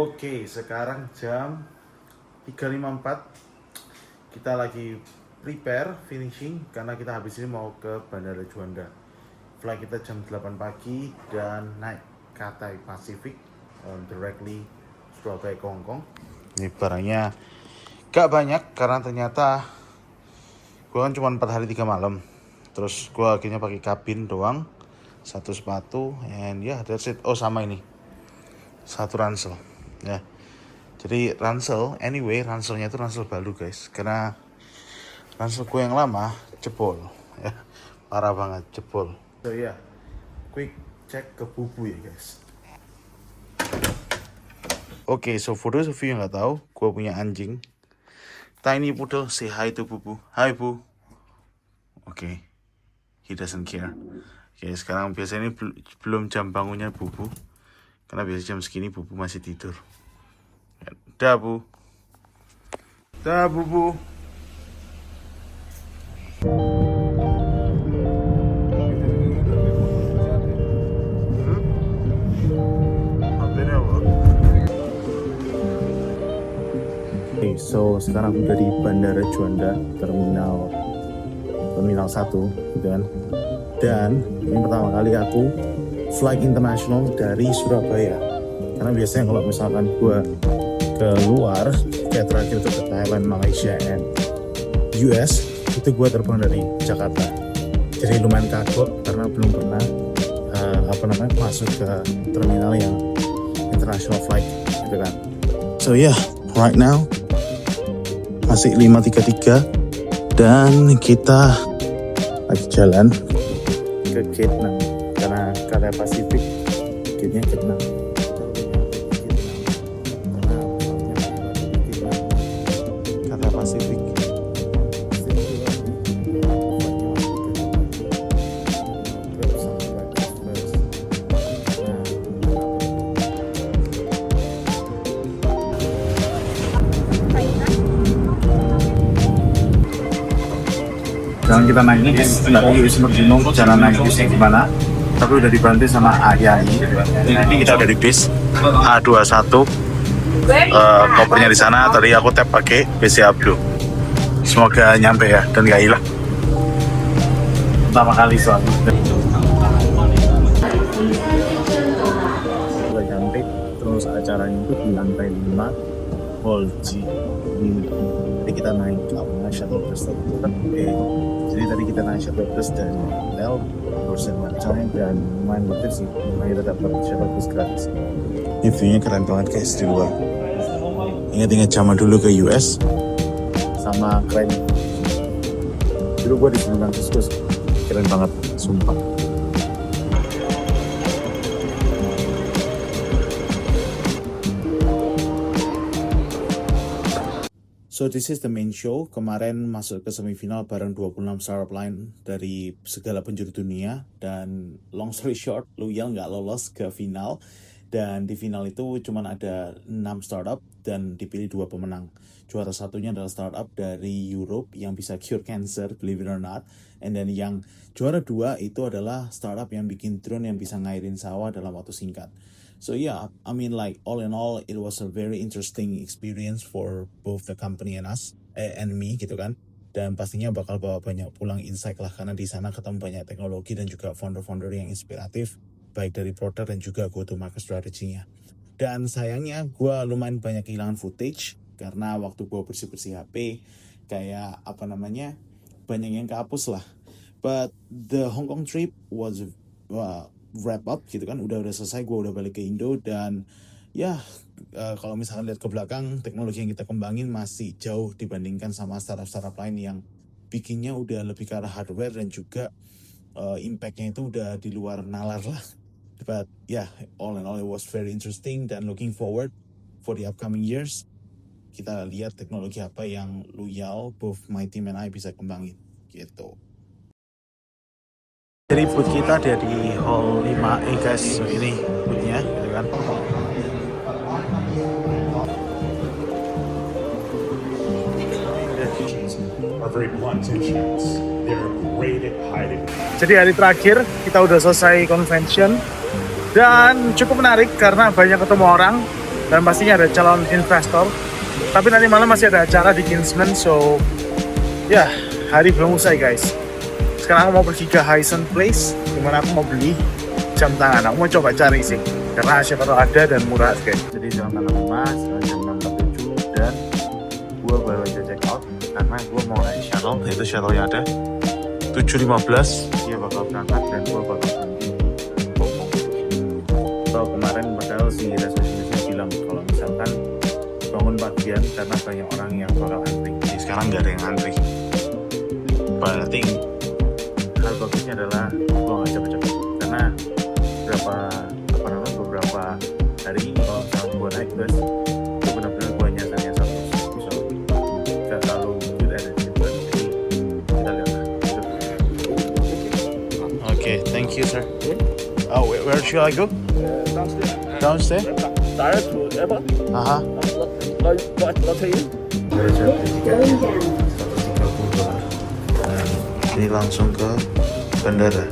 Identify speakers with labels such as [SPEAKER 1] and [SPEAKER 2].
[SPEAKER 1] Oke, sekarang jam 3.54. Kita lagi prepare finishing karena kita habis ini mau ke Bandara Juanda. Flight kita jam 8 pagi dan naik Cathay Pacific directly Surabaya ke Hong Kong. Ini barangnya gak banyak karena ternyata gue kan cuma 4 hari 3 malam. Terus gue akhirnya pakai kabin doang, satu sepatu, and yeah, that's it. Oh, sama ini, satu ransel. Ya, jadi ransel, ranselnya itu ransel baru guys, karena ranselku yang lama jebol, ya, parah banget jebol. So ya, quick cek ke bubu ya guys. Oke, so for those of you yang nggak tahu, gue punya anjing, tiny poodle. Say hi to bubu. Hi bu. Oke, he doesn't care. Oke, sekarang biasanya ini belum jam bangunnya bubu, karena biasa jam segini bubu masih tidur. Dah bu. Dah bubu. Oke, so sekarang udah di Bandara Juanda, terminal 1 gitu kan. Dan ini pertama kali aku flight international dari Surabaya. Karena biasanya kalau misalkan gua ke luar, kayak terakhir itu ke Thailand, Malaysia, and US, itu gue terbang dari Jakarta. Jadi lumayan kagok karena belum pernah masuk ke terminal yang international flight gitu kan. So yeah, right now masih 5.33 dan kita lagi jalan ke gate 6 karena Cathay Pacific gate-nya gate 6. Pacific. Jalan kita naik ini dari Semur Gunung, jalan naik bis gimana? Tapi udah dibantu sama Ayai. Ini kita udah di bis A21. Kopernya di sana. Tadi aku tap pakai BCA Blue. Semoga nyampe ya dan gak hilang. Pertama kali soalnya. Udah cantik. Terus acaranya itu di lantai 5 Hall G. Jadi kita naik shuttle bus. Jadi tadi kita naik shuttle bus dari hotel Bursa Marcai dan main motor sih. Akhirnya dapat shuttle bus gratis. Ini view-nya keren banget guys di luar. Ingat-ingat zaman dulu ke US sama keren. Dulu gue di San Francisco keren banget, sumpah. So this is the main show. Kemarin masuk ke semifinal bareng 26 startup lain dari segala penjuru dunia. Dan long story short, Loyal nggak lolos ke final. Dan di final itu cuma ada 6 startup dan dipilih 2 pemenang. Juara satunya adalah startup dari Europe yang bisa cure cancer, believe it or not. And then yang juara 2 itu adalah startup yang bikin drone yang bisa ngairin sawah dalam waktu singkat. So yeah, I mean like all in all, it was a very interesting experience for both the company and us, and me gitu kan. Dan pastinya bakal bawa banyak pulang insight lah, karena di sana ketemu banyak teknologi dan juga founder-founder yang inspiratif, baik dari produk dan juga go-to-market strategy-nya. Dan sayangnya gue lumayan banyak kehilangan footage, karena waktu gue bersih-bersih HP, kayak banyak yang kehapus lah. But the Hong Kong trip was wrap up gitu kan, udah selesai, gue udah balik ke Indo. Dan ya, kalau misalkan lihat ke belakang, teknologi yang kita kembangin masih jauh dibandingkan sama startup-startup lain yang bikinnya udah lebih ke arah hardware dan juga impact-nya itu udah di luar nalar lah. But yeah, all in all it was very interesting dan looking forward for the upcoming years. Kita lihat teknologi apa yang Loyal, both my team and I bisa kembangin gitu. Jadi booth kita ada di Hall 5 guys, so ini booth-nya gitu kan. Are very blunt instruments. They're great at hiding. Jadi hari terakhir kita udah selesai convention dan cukup menarik karena banyak ketemu orang
[SPEAKER 2] dan pastinya ada calon investor. Tapi nanti malam masih ada acara di Kingsman, so ya hari belum usai guys. Sekarang aku mau pergi ke Hysan Place, dimana aku mau beli jam tangan. Aku mau coba cari sih, karena siapa tahu ada dan murah guys. Jadi jam tangan emas, jam 6.47 dan gue baru aja check out karena gue mau naik shuttle, itu shuttle yang ada 7.15 dia bakal berangkat dan gue bakal berhenti. So kemarin padahal si resepsionisnya bilang kalau misalkan bangun pagian karena banyak orang yang bakal antri. Jadi sekarang nggak ada yang antri. But I think hal bagusnya adalah gue nggak cepet-cepet karena beberapa hari ini kalau misalnya gue naik bus itu benar-benar gue nyasar terus, so gak terlalu good attitude. Jadi kita lihat lah. Okay, thank you sir. Oh, where should I go?
[SPEAKER 3] Downstairs.
[SPEAKER 2] Downstairs?
[SPEAKER 3] Direct to airport.
[SPEAKER 2] Aha.
[SPEAKER 3] Lottery.
[SPEAKER 2] Ini langsung ke bandara.